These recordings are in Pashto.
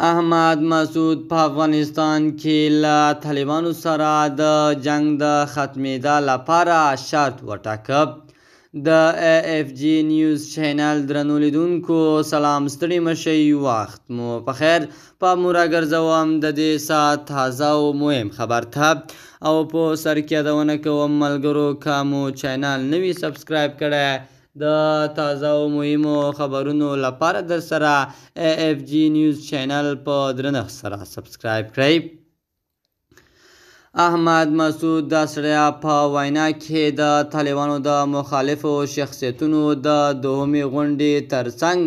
احمد مسعود په افغانستان کې له طالبانو سره د جنگ د ختمېدا لپاره شرط وټاکه. د اف جی نیوز چینل درنو لیدونکو سلام، ستړي مشئ، وخت مو په خیر. په موره ګرځوم د دې ساعت تازه او مهم خبر ته، او په سر کې یادونه کوم ملګرو که مو چینل نوي سبسکرایب کړی د تازه او مهمو خبرونو لپاره در سره اف جی نیوز چینل په درنښت سره سبسکرایب کړئ. احمد مسعود د سړیا په وینا کې د طالبانو د مخالفو شخصیتونو د دوهمې غونډې ترڅنګ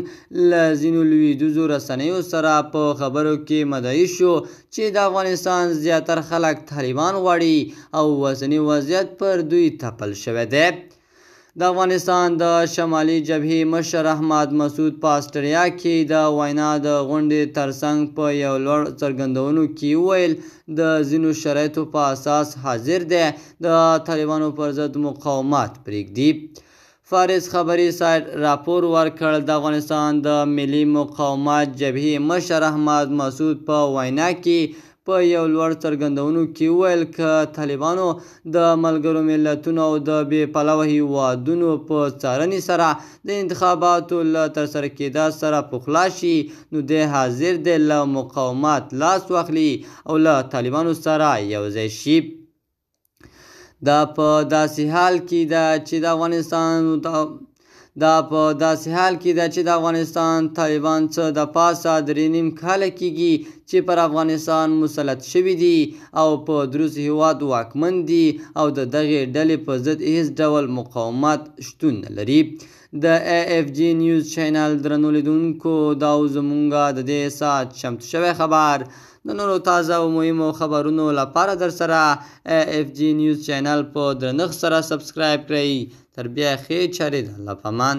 له ځینو لویدیځو رسنیو سره په خبرو کې مدعي شو چې د افغانستان زیاتره خلک طالبان غواړي او اوسنی وضعیت پر دوی تپل شوی دی. د افغانستان د شمالي جبهې مشر احمد مسعود په اسټریا کې د وینا د غونډې ترڅنګ په یو لوړ څرګندونو کې وویل د ځینو شرایطو په اساس حاضر دی د طالبانو پر ضد مقاومت پرېږدي. فارس خبري سایټ راپور ورکړ. د افغانستان د ملي مقاومت جبهې مشر احمد مسعود په وینا کې په یو لوړ څرګندونو کې وویل که طالبانو د ملګرو ملتونو او د بې پلوه هیوادونو په څارنې سره د انتخاباتو له ترسره کېدا سره پخلا شي، نو دی حاضر دی له مقاومت لاس واخلي او له طالبانو سره یوځای شي. دا په داسې حال کې ده چې د افغانستان طالبان څه د پاسه 3.5 کاله کېږي چې پر افغانستان مسلط شوي دي او په دروس هیواد واکمن دي او د دغې ډلې په ضد هیڅ ډول مقاومت شتون نه لري. د اف جی نیوز چینل درنو لیدونکو دا زمونږه د دې ساعت چمتو شوی خبر. د نورو تازه او مهمو خبرونو لپاره در سره اف جی نیوز چینل په درنښت سره سبسکرایب کړئ. تر بیا ښې چارې د الله په امان.